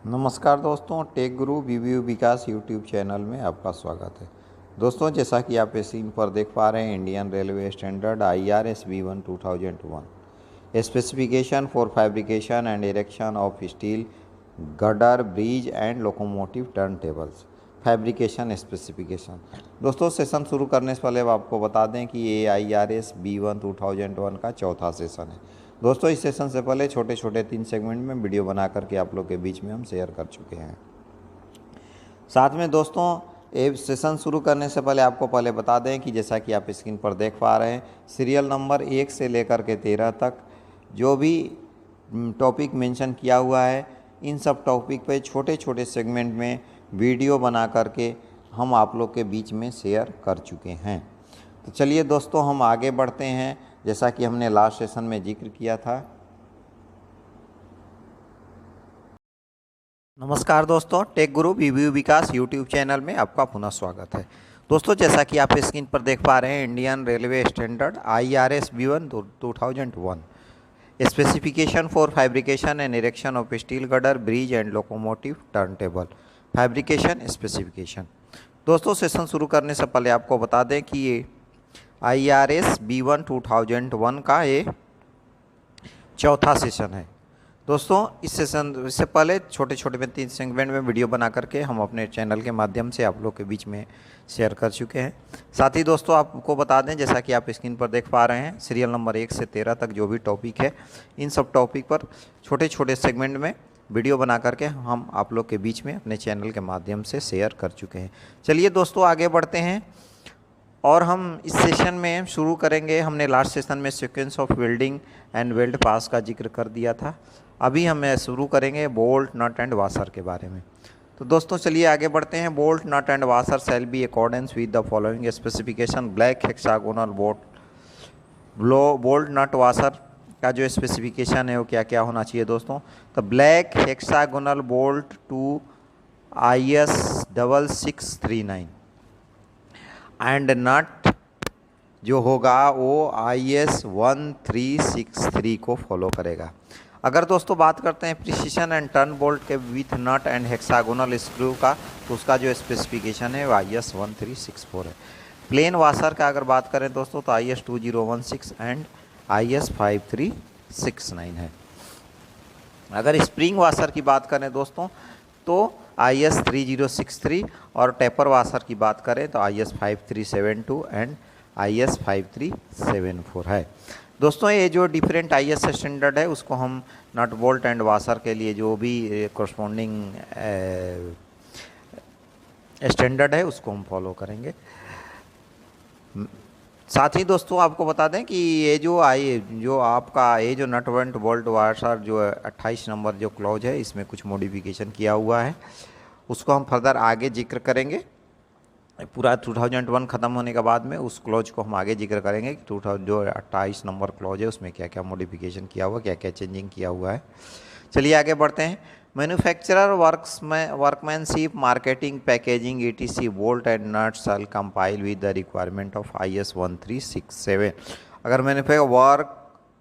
नमस्कार दोस्तों, टेक गुरु बीबीयू विकास YouTube channel में आपका स्वागत है। दोस्तों, जैसा कि आप इस स्क्रीन पर देख पा रहे हैं, Indian railway standard IRS B1 2001 specification for fabrication and erection of steel girder bridge and locomotive turn tables fabrication specification. दोस्तों, सेशन शुरू करने से पहले आपको बता दें कि ये IRS B1 2001 का चौथा सेशन है। दोस्तों, इस सेशन से पहले छोटे छोटे 3 सेगमेंट में वीडियो बना करके आप लोग के बीच में हम शेयर कर चुके हैं। साथ में दोस्तों, ये सेशन शुरू करने से पहले आपको पहले बता दें कि जैसा कि आप स्क्रीन पर देख पा रहे हैं, सीरियल नंबर 1 से लेकर के 13 तक जो भी टॉपिक मेंशन किया हुआ है, इन सब टॉपिक पे छोटे छोटे सेगमेंट में वीडियो बना करके हम आप लोग के बीच में शेयर कर चुके हैं। तो चलिए दोस्तों, हम आगे बढ़ते हैं। जैसा कि हमने लास्ट सेशन में जिक्र किया था। नमस्कार दोस्तों, टेक गुरु बीबीयू विकास यूट्यूब चैनल में आपका पुनः स्वागत है। दोस्तों, जैसा कि आप स्क्रीन पर देख पा रहे हैं, Indian railway standard IRS B1 2001 specification for fabrication and erection of steel girder bridge and locomotive turn table fabrication specification. दोस्तों, सेशन शुरू करने से पहले आपको बता दें कि ये IRS B1 2001 का ये चौथा सेशन है। दोस्तों, इस सेशन से पहले छोटे छोटे में 3 सेगमेंट में वीडियो बना करके हम अपने चैनल के माध्यम से आप लोग के बीच में शेयर कर चुके हैं। साथ ही दोस्तों, आपको बता दें, जैसा कि आप स्क्रीन पर देख पा रहे हैं, सीरियल नंबर 1 से 13 तक जो भी टॉपिक है, इन सब टॉपिक पर छोटे छोटे सेगमेंट में वीडियो बना करके हम आप लोग के बीच में अपने चैनल के माध्यम से शेयर कर चुके हैं। चलिए दोस्तों, आगे बढ़ते हैं और हम इस सेशन में शुरू करेंगे। हमने लास्ट सेशन में sequence of welding and weld pass का जिक्र कर दिया था। अभी हम शुरू करेंगे बोल्ट, नट एंड वाशर के बारे में। तो दोस्तों, चलिए आगे बढ़ते हैं। Bolt, nut and washer shall be accordance with the following specification. Black hexagonal bolt nut washer का जो स्पेसिफिकेशन है वो क्या क्या होना चाहिए दोस्तों? तो black hexagonal bolt to IS 6639 and nut जो होगा वो IS 1363 को फॉलो करेगा। अगर दोस्तों बात करते हैं प्रिसिशन एंड टर्न बोल्ट के with nut and hexagonal screw का, तो उसका जो स्पेसिफिकेशन है वो IS 1364 है। प्लेन वाशर का अगर बात करें दोस्तों, तो IS 2016 एंड IS 5369 है। अगर स्प्रिंग वाशर की बात करें दोस्तों, तो IS 3063 और टेपर वाशर की बात करें तो IS 5372 एंड IS 5374 है। दोस्तों, ये जो डिफरेंट IS स्टैंडर्ड है, उसको हम नट बोल्ट एंड वाशर के लिए जो भी कोरस्पॉन्डिंग स्टैंडर्ड है उसको हम फॉलो करेंगे। साथ ही दोस्तों, आपको बता दें कि ये जो आपका ये जो नट एंड बोल्ट वाशर जो 28 नंबर जो क्लॉज है, इसमें कुछ मॉडिफिकेशन किया हुआ है, उसको हम फर्दर आगे जिक्र करेंगे। पूरा 2001 ख़त्म होने के बाद में उस क्लॉज को हम आगे जिक्र करेंगे कि 2000 जो 28 नंबर क्लॉज है उसमें क्या क्या मॉडिफिकेशन किया हुआ, क्या क्या चेंजिंग किया हुआ है। चलिए आगे बढ़ते हैं। Manufacturer workmanship, marketing, packaging ETC bolt and nut shall compile with the requirement of IS 1367। अगर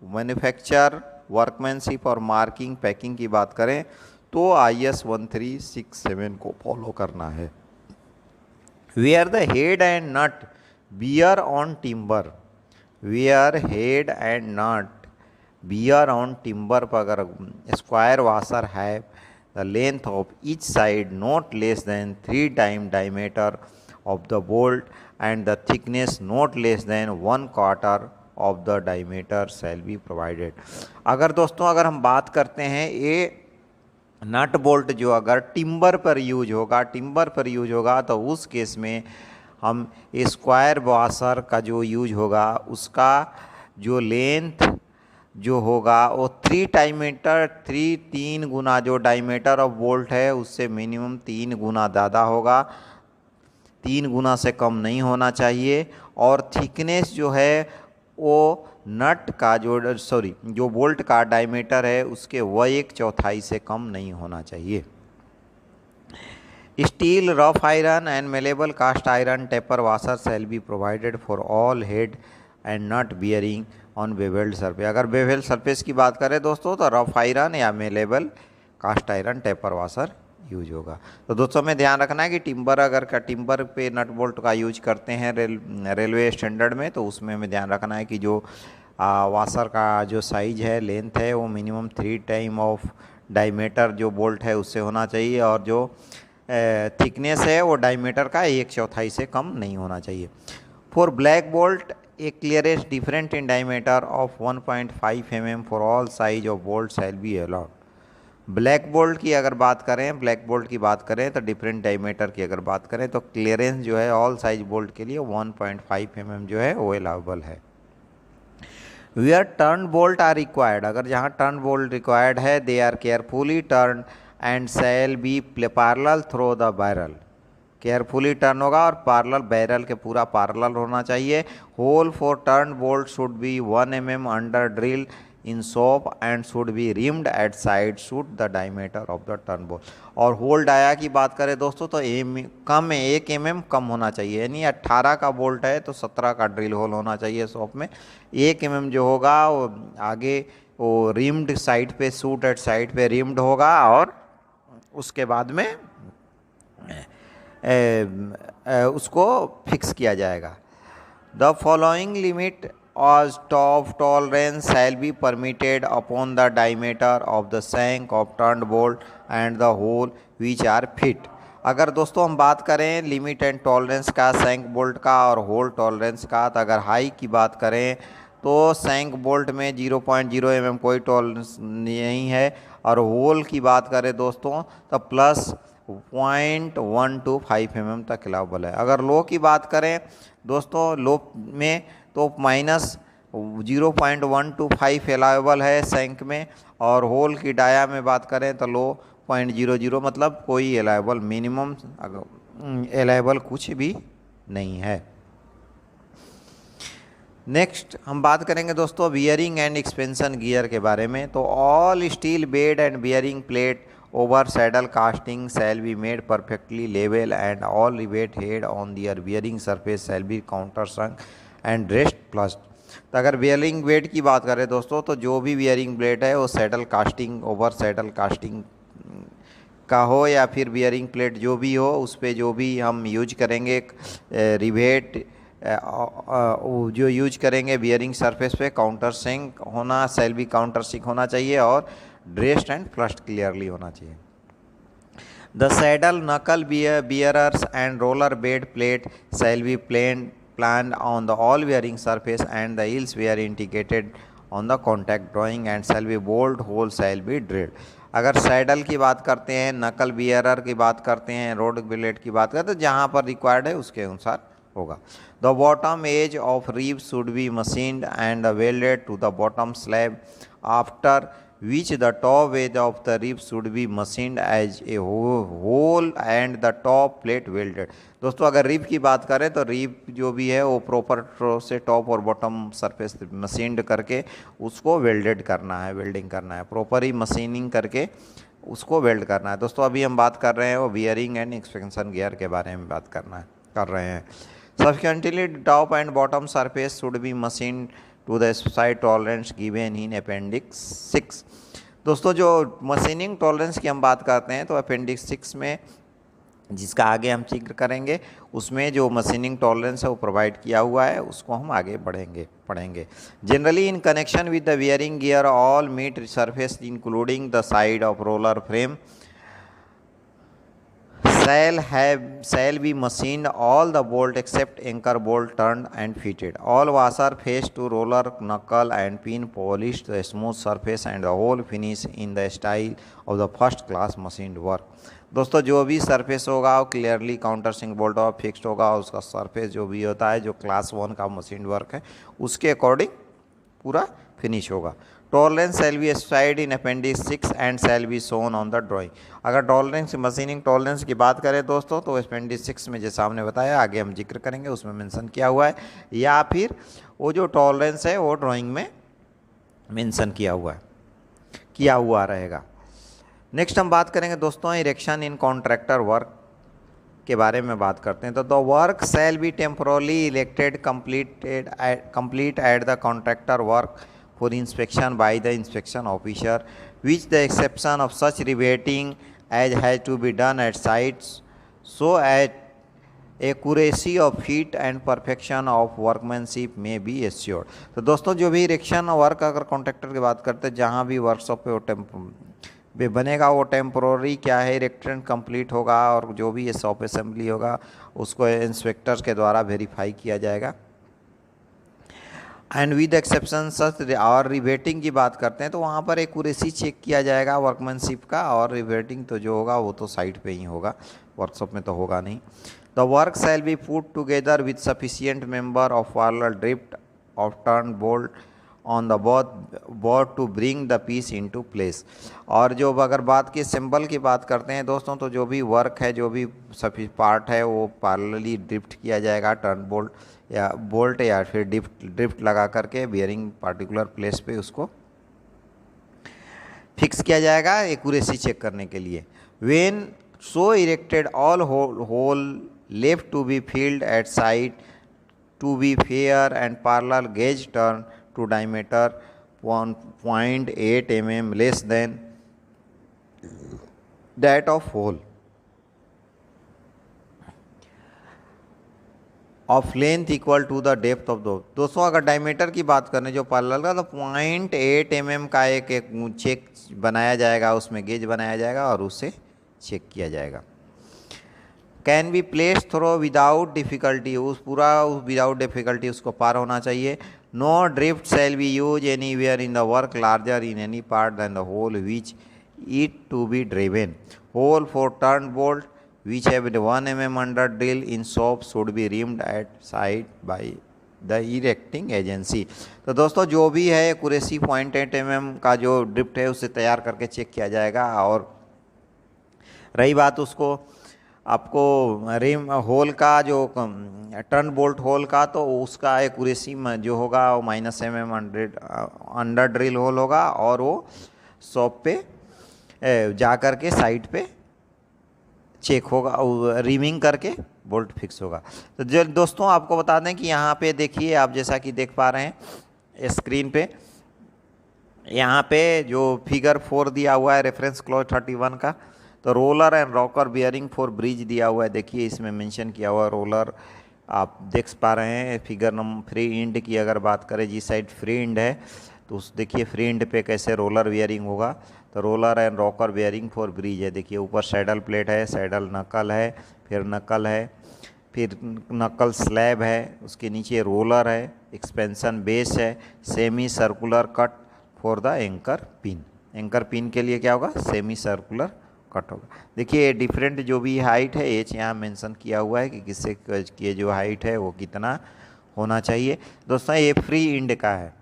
मैन्युफैक्चर, वर्कमैनशिप और मार्किंग, पैकिंग की बात करें तो IS 1367 को फॉलो करना है। Where the head and nut bear on timber, where head and nut bear on timber पर अगर स्क्वायर वाशर है, the length of each side not less than 3 times diameter of the bolt and the thickness not less than 1/4 of the diameter shall be provided। अगर दोस्तों हम बात करते हैं ये नट बोल्ट जो अगर टिम्बर पर यूज होगा तो उस केस में हम स्क्वायर वाशर का जो यूज होगा उसका जो लेंथ जो होगा वो 3 गुना जो डायमीटर ऑफ बोल्ट है उससे मिनिमम 3 गुना ज़्यादा होगा, 3 गुना से कम नहीं होना चाहिए। और थिकनेस जो है वो नट का जो बोल्ट का डायमीटर है उसके 1/4 से कम नहीं होना चाहिए। Steel, rough iron and malleable cast iron taper washer shall be provided for all head and nut bearing on bevelled surface. अगर बेवेल्ड सरफेस की बात करें दोस्तों, तो रफ आयरन या malleable cast iron taper washer use होगा। तो दोस्तों में ध्यान रखना है कि टिम्बर पे नट बोल्ट का यूज करते हैं रेलवे स्टैंडर्ड में, तो उसमें हमें ध्यान रखना है कि जो वाशर का जो साइज है, लेंथ है, वो मिनिमम 3 टाइम ऑफ डायमीटर जो बोल्ट है उससे होना चाहिए, और जो थिकनेस है वो डायमीटर का 1/4 से कम नहीं होना चाहिए। For black bolt A clearest different in diameter of 1.5 mm for all size of bolt shall be allowed. Black bolt की अगर बात करें तो डिफरेंट डायमीटर की अगर बात करें तो क्लियरेंस जो है ऑल साइज बोल्ट के लिए 1.5 mm जो है वो अलाउबल है। Where turn bolt are required, अगर जहाँ टर्न बोल्ट रिक्वायर्ड है, they are carefully turn and shall be parallel through the barrel. Carefully turn होगा और पैरेलल, बैरल के पूरा पैरेलल होना चाहिए। Hole for turn bolt should be 1 mm under drill in shop and should be reamed at side shoot the diameter of the turn bolt. और hole dia की बात करें दोस्तों तो 1 mm कम होना चाहिए, यानी 18 का बोल्ट है तो 17 का ड्रिल होल होना चाहिए शॉप में। 1 mm जो होगा वो आगे वो रिम्ड साइड पे, शूट एट साइड पे रिम्ड होगा, और उसके बाद में उसको फिक्स किया जाएगा। The following limit of tolerance shall be permitted upon the diameter of the shank of turn bolt and the hole which are fit. अगर दोस्तों हम बात करें लिमिट एंड टॉलरेंस का, शैंक बोल्ट का और होल टॉलरेंस का, तो अगर हाई की बात करें तो शैंक बोल्ट में 0.0 mm कोई टॉलरेंस नहीं है, और होल की बात करें दोस्तों तो प्लस 0.125 mm तक अलाउबल है। अगर लो की बात करें दोस्तों, लो में तो माइनस 0.125 अलाउबल है शैंक में, और होल की डाया में बात करें तो लो 0.00, मतलब कोई अलाउबल, मिनिमम अलाउबल कुछ भी नहीं है। नेक्स्ट हम बात करेंगे दोस्तों बियरिंग एंड एक्सपेंशन गियर के बारे में। तो all steel bed and bearing plate over saddle casting shall be made perfectly level and all rivet head on their bearing surface shall be countersunk and rest flush। तो अगर bearing blade की बात करें दोस्तों तो जो भी बियरिंग ब्लेड है वो saddle casting, over saddle casting का हो या फिर बियरिंग प्लेट जो भी हो, उस पर जो भी हम यूज करेंगे रिवेट जो यूज करेंगे बियरिंग सरफेस पे, काउंटर सिंक होना, शैल बी काउंटर सिंक होना चाहिए, और ड्रेस्ड एंड फ्लश्ड क्लियरली होना चाहिए। द सैडल नकल bearers and roller bed plate shall be planned on the all bearing surface and the hills were indicated on the contact drawing and shall be bolt hole shall be drilled। अगर saddle की बात करते हैं, नकल bearer की बात करते हैं, रोड ब्लेड की बात करते हैं, तो जहाँ पर रिक्वायर्ड है उसके अनुसार होगा। The bottom edge of rib should be machined and welded to the bottom slab after which the top edge of the rib should be machined as a whole and the top plate welded। दोस्तों अगर rib की बात करें तो rib जो भी है वो प्रॉपर से टॉप और बॉटम सरफेस मशीन्ड करके उसको वेल्डेड करना है, वेल्डिंग करना है, प्रॉपर ही मशीनिंग करके उसको वेल्ड करना है। दोस्तों अभी हम बात कर रहे हैं वो बियरिंग एंड एक्सपेंशन गियर के बारे में बात कर रहे हैं। Subsequently top and bottom surface should be machined to the specified tolerance given in appendix 6। दोस्तों जो मशीनिंग टॉलरेंस की हम बात करते हैं तो अपेंडिक्स 6 में, जिसका आगे हम जिक्र करेंगे, उसमें जो मशीनिंग टॉलरेंस है वो प्रोवाइड किया हुआ है, उसको हम आगे पढ़ेंगे। Generally in connection with the bearing gear all meet surface including the side of roller frame shall be machined all the bolt except anchor bolt turned and fitted, all washer face to roller knuckle and pin polished the smooth surface and the whole finish in the style of the first class machined work। दोस्तों जो भी surface होगा वो clearly counter sink bolt और fixed होगा, उसका surface जो भी होता है जो क्लास 1 का मशीन वर्क है उसके अकॉर्डिंग पूरा फिनिश होगा। Tolerance shall be specified in appendix 6 and shall be shown on the drawing. अगर टॉलरेंस मशीनिंग टॉलरेंस की बात करें दोस्तों तो अपेंडिक्स 6 में जैसा हमने बताया, आगे हम जिक्र करेंगे, उसमें मेंशन किया हुआ है, या फिर वो जो टॉलरेंस है वो ड्राइंग में मेंशन किया हुआ रहेगा। नेक्स्ट हम बात करेंगे दोस्तों इरेक्शन इन कॉन्ट्रैक्टर वर्क के बारे में बात करते हैं। तो the work shall B temporarily erected complete at the contractor work for inspection by the inspection officer with the exception of such riveting as has to be done at sites, so as accuracy of feet and perfection of workmanship may be assured। तो दोस्तों जो भी erection work अगर contractor की बात करते हैं, जहाँ भी वर्कशॉप पे वो बनेगा वो टेम्पोररी क्या है इरेक्शन कंप्लीट होगा, और जो भी ये शॉप असेंबली होगा उसको इंस्पेक्टर के द्वारा वेरीफाई किया जाएगा। एंड विद एक्सेप्शन सच, और रिवेटिंग की बात करते हैं तो वहाँ पर एक्यूरेसी चेक किया जाएगा वर्कमैनशिप का, और रिवेटिंग तो जो होगा वो तो साइट पे ही होगा, वर्कशॉप में तो होगा नहीं। The work shall be put together with sufficient member of parallel drift of turn bolt on the board to bring the piece into place. और जो अगर बात की सिंबल की बात करते हैं दोस्तों, तो जो भी वर्क है, जो भी सफी पार्ट है वो पार्लरली ड्रिफ्ट किया जाएगा, टर्न बोल्ट या फिर ड्रिफ्ट लगा करके बियरिंग पार्टिकुलर प्लेस पे उसको फिक्स किया जाएगा एक्यूरेसी चेक करने के लिए। When so erected all hole left to be filled at site to be fair and parallel gauge turn to diameter 1.8 mm less than that of hole of length equal to the depth of the। दोस्तों अगर diameter की बात करें जो parlour का, तो 0.8 mm का एक चेक बनाया जाएगा, उसमें गेज बनाया जाएगा और उससे चेक किया जाएगा। Can be place through without difficulty, without difficulty उसको पार होना चाहिए। No drift shall be use anywhere in the work larger in any part than the hole which it to be driven. Hole for turn bolt which have 1 mm under drill in shop should be reamed at site by the erecting agency. तो दोस्तों जो भी है accuracy 0.8 mm का जो drift है उसे तैयार करके चेक किया जाएगा। और रही बात उसको आपको रिम होल का जो टर्न बोल्ट होल का, तो उसका एक्यूरेसी जो होगा वो -mm अंडर ड्रिल होल होगा, और वो शॉप पे जा कर के साइड पे चेक होगा, रिमिंग करके बोल्ट फिक्स होगा। तो जो दोस्तों आपको बता दें कि यहाँ पे देखिए, आप जैसा कि देख पा रहे हैं स्क्रीन पे, यहाँ पे जो फिगर 4 दिया हुआ है रेफरेंस क्लॉज 31 का, तो roller and rocker bearing for bridge दिया हुआ है। देखिए इसमें मेंशन किया हुआ है रोलर, आप देख पा रहे हैं। फिगर नंबर 3 इंड की अगर बात करें, जिस साइड फ्री इंड है तो उस देखिए फ्री इंड पे कैसे रोलर बियरिंग होगा। तो roller and rocker bearing for bridge है। देखिए ऊपर सैडल प्लेट है, सैडल नकल है, फिर नकल है, फिर नकल स्लैब है, उसके नीचे रोलर है, एक्सपेंशन बेस है, semi circular cut for the anchor pin. Anchor pin के लिए क्या होगा, सेमी सर्कुलर कट होगा। देखिए डिफरेंट जो भी हाइट है एच यहाँ मेंशन किया हुआ है कि किससे की जो हाइट है वो कितना होना चाहिए। दोस्तों ये फ्री इंड का है,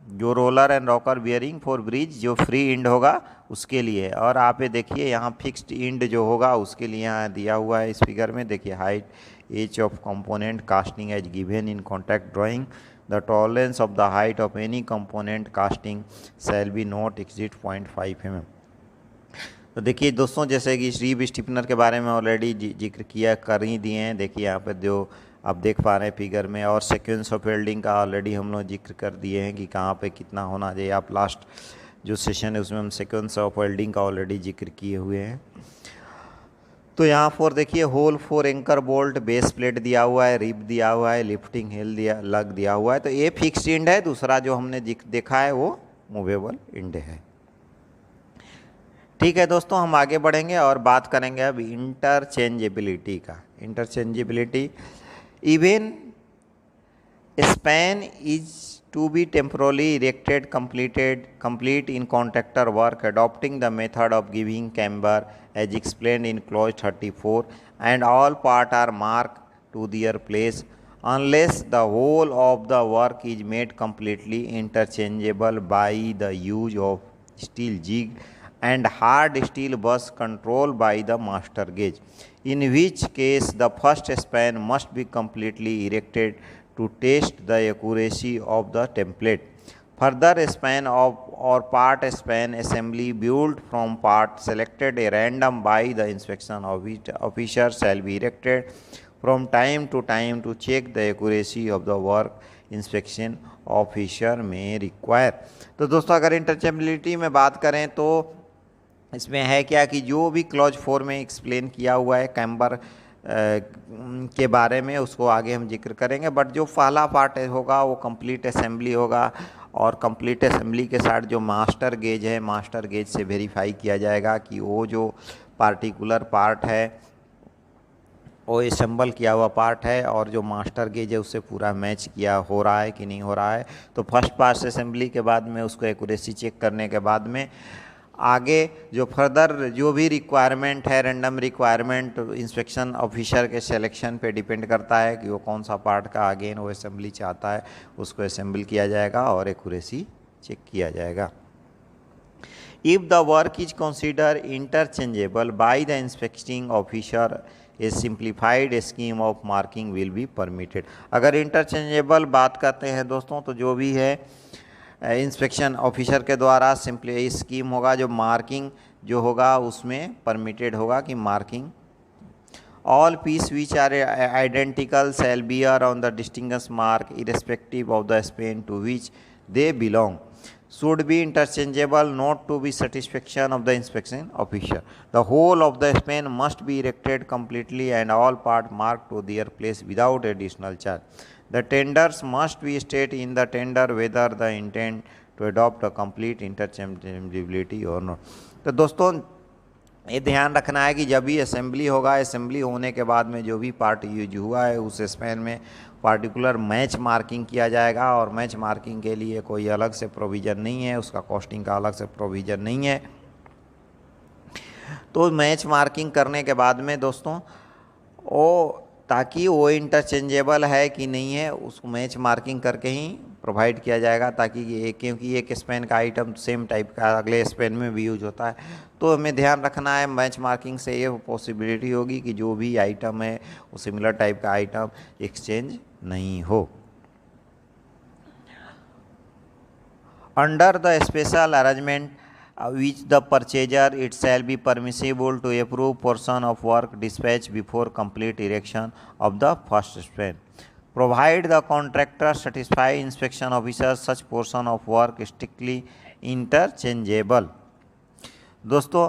जो roller and rocker bearing for bridge जो फ्री इंड होगा उसके लिए। और आप ये देखिए यहाँ फिक्स्ड इंड जो होगा उसके लिए यहाँ दिया हुआ है इस फिगर में। देखिए height H of component casting as given in contract drawing, the tolerance of the height of any component casting shall be not exceed 0.5 mm। तो देखिए दोस्तों जैसे कि रीब स्टिफनर के बारे में ऑलरेडी जिक्र किया कर ही दिए हैं। देखिए यहाँ पर जो आप देख पा रहे हैं फिगर में, और सीक्वेंस ऑफ वेल्डिंग का ऑलरेडी हम लोग जिक्र कर दिए हैं कि कहाँ पे कितना होना चाहिए। आप लास्ट जो सेशन है उसमें हम सीक्वेंस ऑफ वेल्डिंग का ऑलरेडी जिक्र किए हुए हैं। तो यहाँ पर देखिए hole for anchor bolt, base plate दिया हुआ है, रिब दिया हुआ है, लिफ्टिंग हिल दिया हुआ है। तो ये फिक्स्ड इंड है। दूसरा जो हमने देखा है वो मूवेबल इंड है। ठीक है दोस्तों, हम आगे बढ़ेंगे और बात करेंगे अब इंटरचेंजेबिलिटी का। Interchangeability, even span is to be temporarily erected complete in contractor work adopting the method of giving camber as explained in clause 34, and all parts are marked to their place unless the whole of the work is made completely interchangeable by the use of steel jig and hard steel bus controlled by the master gauge, in which case the first span must be completely erected to test the accuracy of the template. Further span of or part span assembly built from part selected at random by the inspection officer shall be erected from time to time to check the accuracy of the work inspection officer में require. तो दोस्तों अगर interchangeability में बात करें तो इसमें है क्या कि जो भी क्लॉज 4 में एक्सप्लेन किया हुआ है कैम्बर के बारे में, उसको आगे हम जिक्र करेंगे। बट जो पहला पार्ट होगा वो कंप्लीट असेंबली होगा, और कंप्लीट असेंबली के साथ जो मास्टर गेज है, मास्टर गेज से वेरीफाई किया जाएगा कि वो जो पार्टिकुलर पार्ट है वो असेंबल किया हुआ पार्ट है, और जो मास्टर गेज है उससे पूरा मैच किया हो रहा है कि नहीं हो रहा है। तो फर्स्ट पास असेंबली के बाद में उसको एक्यूरेसी चेक करने के बाद में आगे जो फर्दर जो भी रिक्वायरमेंट है, रैंडम रिक्वायरमेंट इंस्पेक्शन ऑफिसर के सिलेक्शन पे डिपेंड करता है कि वो कौन सा पार्ट का अगेन वो असेंबली चाहता है, उसको असेंबल किया जाएगा और एक्यूरेसी चेक किया जाएगा। If the work is consider interchangeable by the inspecting officer A simplified scheme of marking will be permitted. अगर इंटरचेंजेबल बात करते हैं दोस्तों, तो जो भी है इंस्पेक्शन ऑफिसर के द्वारा सिंपली स्कीम होगा, जो मार्किंग जो होगा उसमें परमिटेड होगा कि marking all piece which are identical shall bear on the distinguish mark irrespective of the span to which they belong should be interchangeable not to be satisfaction of the inspection officer. The whole of the span must be erected completely and all part marked to their place without additional charge. The tenders must be stated in the tender whether the intent to adopt a complete interchangeability or not. तो दोस्तों ये ध्यान रखना है कि जब भी assembly होगा, असेंबली होने के बाद में जो भी पार्ट यूज हुआ है उस स्पेन में पार्टिकुलर मैच मार्किंग किया जाएगा, और मैच मार्किंग के लिए कोई अलग से प्रोविज़न नहीं है, उसका कॉस्टिंग का अलग से प्रोविज़न नहीं है। तो मैच मार्किंग करने के बाद में दोस्तों वो ताकि वो इंटरचेंजेबल है कि नहीं है उसको मैच मार्किंग करके ही प्रोवाइड किया जाएगा, ताकि ये क्योंकि एक स्पेन का आइटम सेम टाइप का अगले स्पेन में भी यूज होता है। तो हमें ध्यान रखना है मैच मार्किंग से ये पॉसिबिलिटी होगी कि जो भी आइटम है वो सिमिलर टाइप का आइटम एक्सचेंज नहीं हो। Under the special arrangement which the purchaser it shall be permissible to approve portion of work dispatch before complete erection of the first span, provide the contractor satisfy inspection officers such portion of work strictly interchangeable। दोस्तों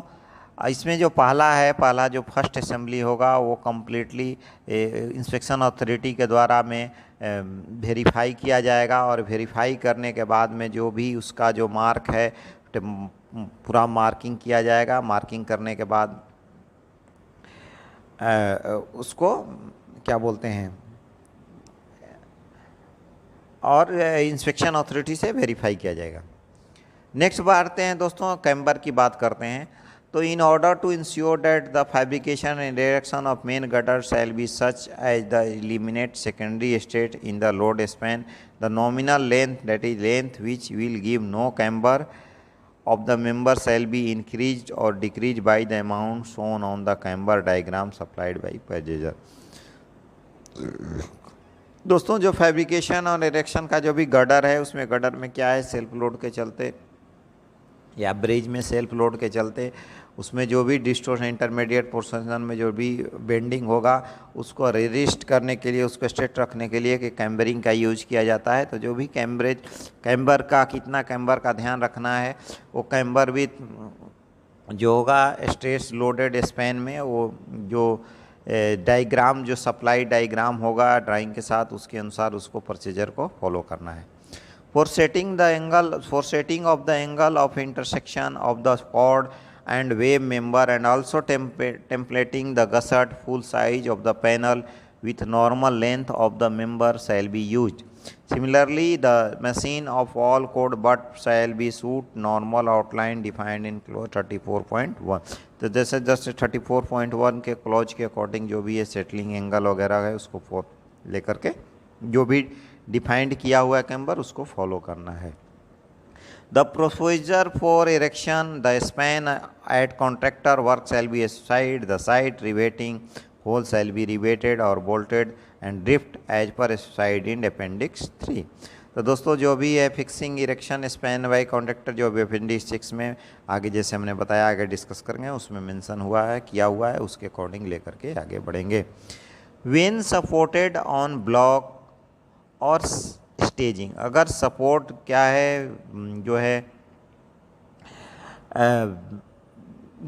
इसमें जो पहला जो first assembly होगा वो completely inspection authority के द्वारा में वेरीफाई किया जाएगा, और वेरीफाई करने के बाद में जो भी उसका जो मार्क है पूरा मार्किंग किया जाएगा। मार्किंग करने के बाद उसको क्या बोलते हैं, और इंस्पेक्शन अथॉरिटी से वेरीफाई किया जाएगा। नेक्स्ट बढ़ते हैं दोस्तों, कैम्बर की बात करते हैं। तो in order to ensure that the fabrication and direction of main girder shall be such as the eliminate secondary state in the load span, the nominal length that is length which will give no camber of the member shall be increased or decreased by the amount shown on the camber diagram supplied by purchaser। दोस्तों जो fabrication और erection का जो भी girder है उसमें girder में क्या है, सेल्फ लोड के चलते या ब्रिज में सेल्फ लोड के चलते उसमें जो भी डिस्टोर्शन इंटरमीडिएट पोर्शन में जो भी बेंडिंग होगा उसको रेजिस्ट करने के लिए, उसको स्ट्रेट रखने के लिए कि कैम्बरिंग का यूज किया जाता है। तो जो भी कैम्बर का कितना कैम्बर का ध्यान रखना है, वो कैम्बर भी जो होगा स्ट्रेस लोडेड स्पैन में वो जो डायग्राम जो सप्लाई डायग्राम होगा ड्राइंग के साथ उसके अनुसार उसको परचेजर को फॉलो करना है। For setting of the angle of intersection of the chord and wave member, and also templating the gusset full size of the panel with normal length of the member shall be used. Similarly, the machine of all code but shall be suit normal outline defined in clause 34.1। तो जैसे 34.1 के clause के according जो भी ये settling angle वगैरह है उसको लेकर के जो भी डिफाइंड किया हुआ है कैम्बर उसको फॉलो करना है। The procedure for erection the span at contractor work shall be side the side riveting hole shall be riveted और bolted and drift as per side in appendix 3। तो दोस्तों जो भी है fixing erection span by contractor जो भी appendix 6 में आगे जैसे हमने बताया आगे डिस्कस करेंगे उसमें मेंशन हुआ है किया हुआ है, उसके अकॉर्डिंग लेकर के आगे बढ़ेंगे। व्हेन सपोर्टेड ऑन ब्लॉक और स्टेजिंग, अगर सपोर्ट क्या है जो है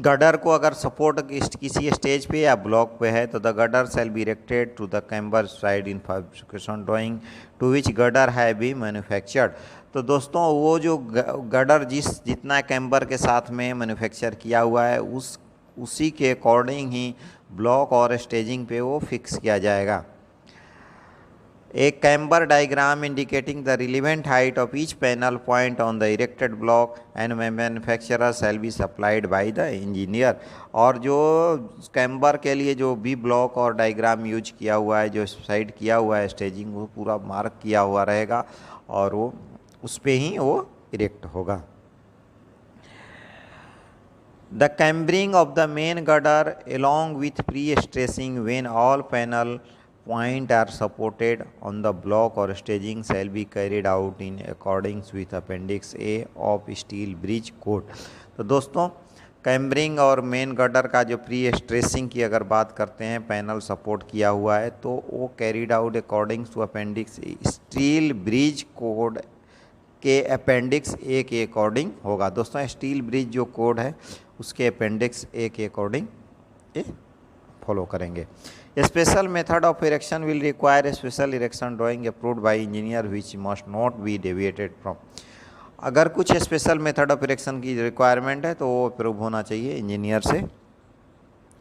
गडर को अगर सपोर्ट किसी स्टेज पे या ब्लॉक पे है तो the girder shall be erected to the camber side in fabrication drawing to which girder है बी मैन्युफैक्चर्ड। तो दोस्तों वो जो गडर जितना कैम्बर के साथ में मैन्युफैक्चर किया हुआ है उसी के अकॉर्डिंग ही ब्लॉक और स्टेजिंग पे वो फिक्स किया जाएगा। A camber diagram indicating the relevant height of each panel point on the erected block and manufacturer shall be supplied by the engineer। और जो कैम्बर के लिए जो भी ब्लॉक और डायग्राम यूज किया हुआ है, जो साइड किया हुआ है स्टेजिंग, वो पूरा मार्क किया हुआ रहेगा और वो उस पे ही वो इरेक्ट होगा। The cambering of the main girder along with pre-stressing when all panel point are supported on the block or staging shall be carried out in accordance with Appendix A of Steel Bridge Code। तो दोस्तों कैम्बरिंग और main girder का जो pre stressing की अगर बात करते हैं, पैनल सपोर्ट किया हुआ है तो वो carried out accordings to appendix steel bridge code के अपेंडिक्स ए के अकॉर्डिंग होगा। दोस्तों स्टील ब्रिज जो कोड है उसके अपेंडिक्स ए के अकॉर्डिंग ये फॉलो करेंगे। Special method of erection will require special erection drawing approved by engineer which must not be deviated from. अगर कुछ स्पेशल मेथड ऑफ इरेक्शन की रिक्वायरमेंट है तो वो अप्रूव होना चाहिए इंजीनियर से,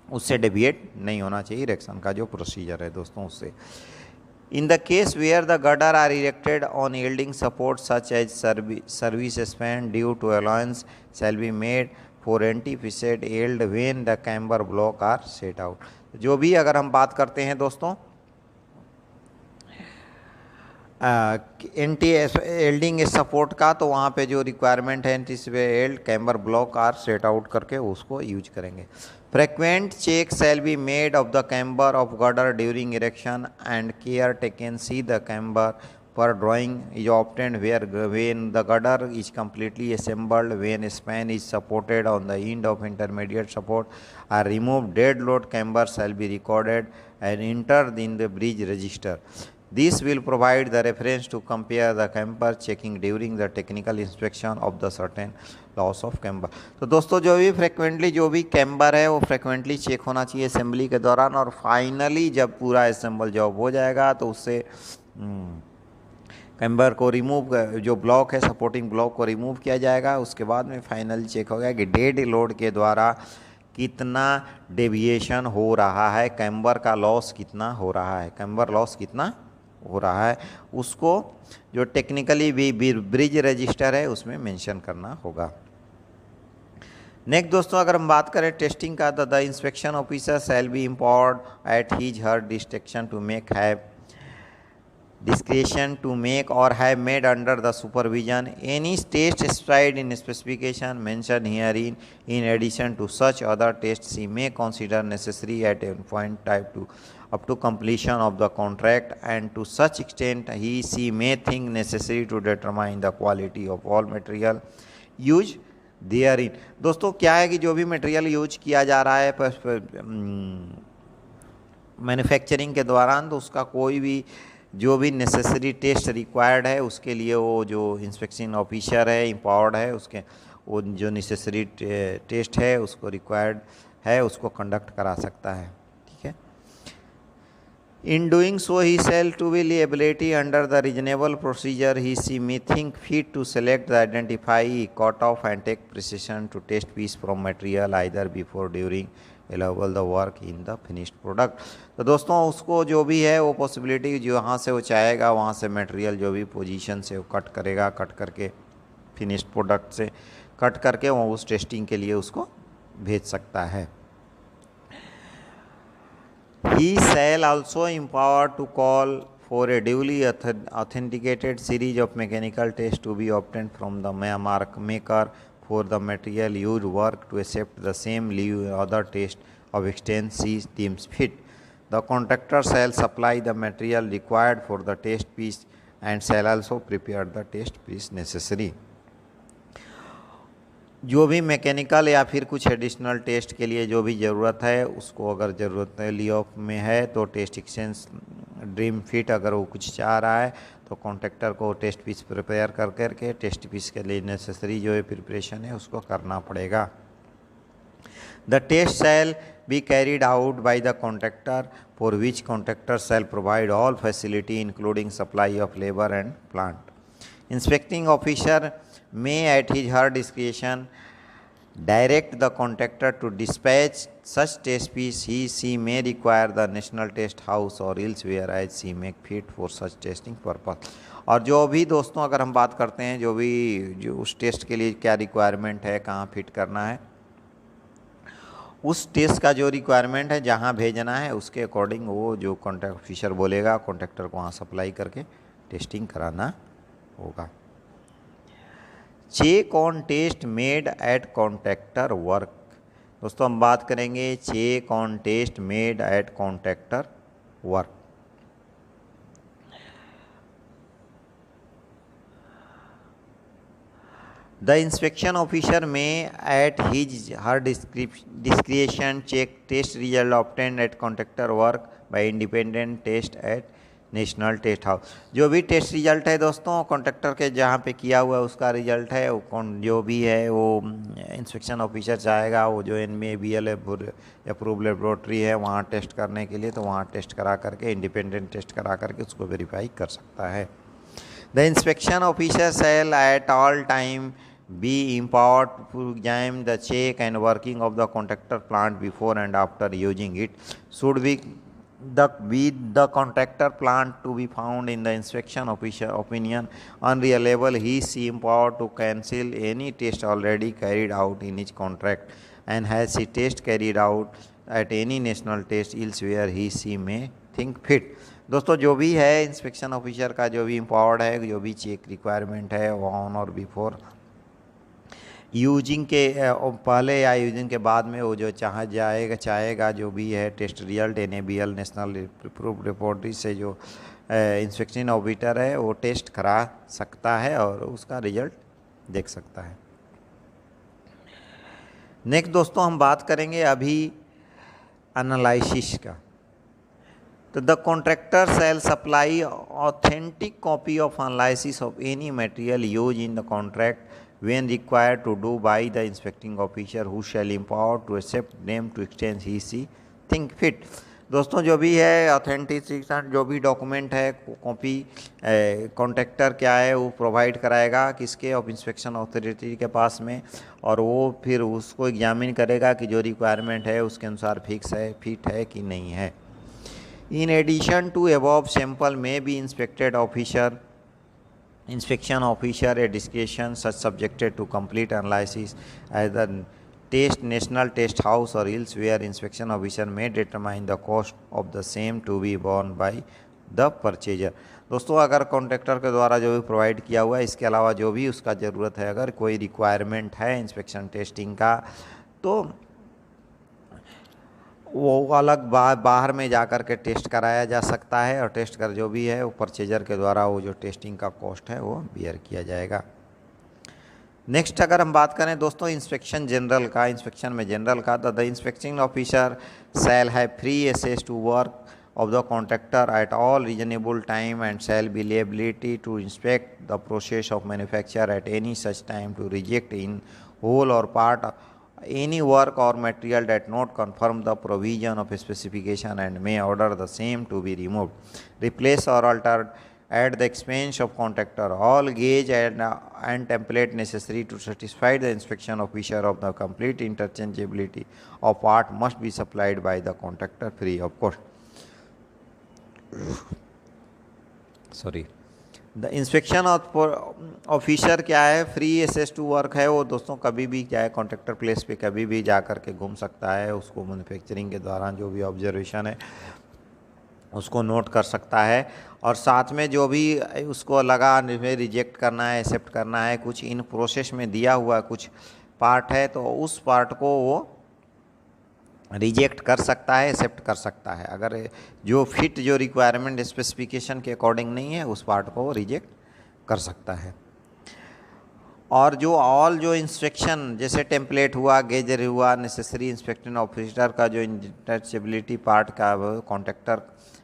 उससे डेविएट नहीं होना चाहिए इरेक्शन का जो प्रोसीजर है दोस्तों उससे। In the case where the girder are erected on yielding support such as service span due to allowance shall be made for anti-facet yield when the camber block are set out। जो भी अगर हम बात करते हैं दोस्तों anti एल्डिंग support का, तो वहाँ पे जो रिक्वायरमेंट है anti held camber block are set out करके उसको यूज करेंगे। Frequent check shall be made of the camber of girder during erection and care taken see the camber per drawing is obtained where when the girder is completely assembled when span is supported on the end of intermediate support are remove dead load camber shall be recorded and enter in the bridge register. This will provide the reference to compare the camber checking during the technical inspection of the certain loss of camber। तो दोस्तों जो भी frequently जो भी camber है वो frequently check होना चाहिए असेंबली के दौरान, और फाइनली जब पूरा असेंबल जॉब हो जाएगा तो उससे कैम्बर को रिमूव, जो ब्लॉक है सपोर्टिंग ब्लॉक को रिमूव किया जाएगा। उसके बाद में फाइनली चेक होगा कि डेड लोड के द्वारा कितना डेविएशन हो रहा है, कैम्बर का लॉस कितना हो रहा है, कैम्बर लॉस कितना हो रहा है, उसको जो टेक्निकली भी ब्रिज रजिस्टर है उसमें मेंशन करना होगा। नेक्स्ट दोस्तों अगर हम बात करें टेस्टिंग का, the inspection officer shall be empowered at his her discretion to make have discretion to make or have made under the supervision any test specified in specification mentioned herein in addition to such other tests he may consider necessary at a point type to up to completion of the contract, and to such extent she may think necessary to determine the quality of all material used therein। दोस्तों क्या है कि जो भी material use किया जा रहा है मैन्युफैक्चरिंग के दौरान, तो उसका कोई भी जो भी नेसेसरी टेस्ट रिक्वायर्ड है उसके लिए वो जो इंस्पेक्शन ऑफिसर है इम्पावर्ड है, उसके वो जो नेसेसरी टेस्ट है उसको रिक्वायर्ड है उसको कंडक्ट करा सकता है। ठीक है। In doing so he shall to be liability under the reasonable procedure he see may think fit to select the identify cut off and take precision to test piece from material either before during allowable the work in the finished product. तो दोस्तों उसको जो भी है वो possibility जो यहाँ से वो चाहेगा वहाँ से मटेरियल जो भी पोजीशन से वो कट करेगा, कट करके फिनिश्ड प्रोडक्ट से कट करके वो उस टेस्टिंग के लिए उसको भेज सकता है। He shall also empower to call for a duly authenticated series of mechanical tests to be obtained from the mark maker for the material used work to accept the same leave other test of extent she deems fit। The contractor shall supply the material required for the test piece and shall also prepare the test piece necessary। जो भी mechanical या फिर कुछ additional test के लिए जो भी ज़रूरत है उसको, अगर ज़रूरत ली ऑफ में है तो टेस्ट एक्सचेंज ड्रीम फिट अगर वो कुछ चाह रहा है तो कॉन्ट्रैक्टर को टेस्ट पीस प्रिपेयर कर करके टेस्ट पीस के लिए नेसेसरी जो है प्रिपरेशन है उसको करना पड़ेगा। The test shall be carried out by the contractor, for which contractor shall provide all facility including supply of labor and plant. Inspecting officer may at his her discretion direct the contractor to dispatch such test piece she may require the national test house or elsewhere as she make fit for such testing purpose. और जो भी दोस्तों अगर हम बात करते हैं जो उस टेस्ट के लिए क्या रिक्वायरमेंट है, कहाँ फिट करना है, उस टेस्ट का जो रिक्वायरमेंट है जहाँ भेजना है उसके अकॉर्डिंग वो जो कॉन्ट्रैक्ट ऑफिसर बोलेगा कॉन्ट्रैक्टर को वहाँ सप्लाई करके टेस्टिंग कराना होगा। Check on test made at contractor work. दोस्तों हम बात करेंगे check on test made at contractor work. The inspection officer may at his her discretion check test result obtained at contractor work by independent test at national test house. जो भी test result है दोस्तों contractor के जहाँ पे किया हुआ है उसका रिजल्ट है वो जो भी है वो इंस्पेक्शन ऑफिसर चाहेगा वो जो NABL अप्रूव लेबोरेटरी है वहाँ टेस्ट करने के लिए तो वहाँ टेस्ट करा करके इंडिपेंडेंट टेस्ट करा करके उसको वेरीफाई कर सकता है। The inspection officer shall at all time be empowered to examine the check and working of the contractor plant before and after using it. Should be the contractor plant to be found in the inspection officer opinion unreliable, he is empowered to cancel any test already carried out in his contract, and has he test carried out at any national test elsewhere he may think fit. दोस्तों जो भी है inspection officer का जो भी empowered है जो भी चेक रिक्वायरमेंट है वो ऑन और बिफोर यूजिंग के पहले या यूजिंग के बाद में वो जो चाहेगा जो भी है test result NABL national approved laboratory से जो इंस्पेक्शन ऑडिटर है वो टेस्ट करा सकता है और उसका रिजल्ट देख सकता है। नेक्स्ट दोस्तों हम बात करेंगे अभी एनालिसिस का। तो the contractor shall supply authentic copy of analysis of any material use in the contract when required to do by the inspecting officer who shall empower to accept them to extend he think fit। दोस्तों जो भी है authenticity जो भी document है copy contractor क्या है वो प्रोवाइड कराएगा किसके ऑफ इंस्पेक्शन अथॉरिटी के पास में और वो फिर उसको एग्जामिन करेगा कि जो रिक्वायरमेंट है उसके अनुसार फिट है कि नहीं है। In addition to above sample may be inspection officer at discretion such subjected to complete analysis as the national test house or elsewhere inspection officer may determine the cost of the same to be borne by the purchaser। दोस्तों अगर contractor के द्वारा जो भी provide किया हुआ है इसके अलावा जो भी उसका ज़रूरत है अगर कोई रिक्वायरमेंट है इंस्पेक्शन टेस्टिंग का तो वो अलग बाहर में जा कर के टेस्ट कराया जा सकता है और टेस्ट कर जो भी है वो परचेजर के द्वारा वो जो टेस्टिंग का कॉस्ट है वो बियर किया जाएगा। नेक्स्ट अगर हम बात करें दोस्तों इंस्पेक्शन जनरल का, इंस्पेक्शन में जनरल का the inspecting officer shall have free access to work of the contractor at all reasonable time and shall be liability to inspect the process of manufacture at any such time to reject in whole or part any work or material that not confirm the provision of a specification and may order the same to be removed, replaced or altered at the expense of contractor. All gauge and template necessary to satisfy the inspection officer of the complete interchangeability of part must be supplied by the contractor free of cost. Sorry the inspection officer क्या है free access to work है वो दोस्तों कभी भी क्या है contractor place पे कभी भी जा कर के घूम सकता है उसको मैन्युफैक्चरिंग के दौरान जो भी ऑब्जर्वेशन है उसको नोट कर सकता है और साथ में जो भी उसको लगा रिजेक्ट करना है एक्सेप्ट करना है कुछ इन प्रोसेस में दिया हुआ कुछ पार्ट है तो उस पार्ट को वो रिजेक्ट कर सकता है एक्सेप्ट कर सकता है। अगर जो फिट जो रिक्वायरमेंट स्पेसिफिकेशन के अकॉर्डिंग नहीं है उस पार्ट को वो रिजेक्ट कर सकता है। और जो ऑल जो इंस्पेक्शन जैसे टेम्पलेट हुआ, गेजर हुआ, नेसेसरी इंस्पेक्शन ऑफिसर का जो इंटचेबिलिटी पार्ट का कॉन्ट्रैक्टर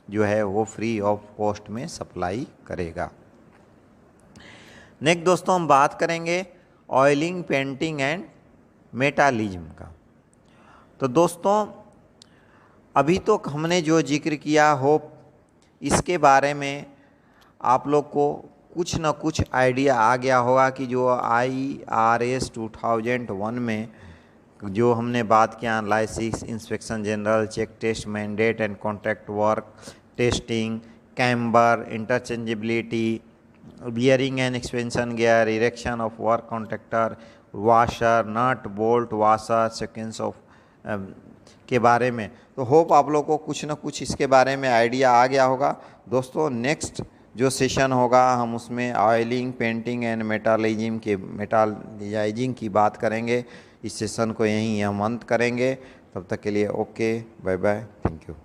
जो है वो फ्री ऑफ कॉस्ट में सप्लाई करेगा। नेक्स्ट दोस्तों हम बात करेंगे ऑयलिंग, पेंटिंग एंड मेटालिज्म का। तो दोस्तों अभी तो हमने जो जिक्र किया, होप इसके बारे में आप लोग को कुछ न कुछ आइडिया आ गया होगा कि जो IRS 2001 में जो हमने बात किया, analysis, inspection general, check test, mandate and contract work, testing, camber, interchangeability, bearing and expansion gear, erection of work contractor, washer, nut bolt washer, sequence of के बारे में। तो होप आप लोग को कुछ न कुछ इसके बारे में आइडिया आ गया होगा। दोस्तों नेक्स्ट जो सेशन होगा हम उसमें ऑयलिंग, पेंटिंग एंड मेटालाइजिंग की बात करेंगे। इस सेशन को यहीं हम अंत करेंगे। तब तक के लिए okay, bye bye, thank you.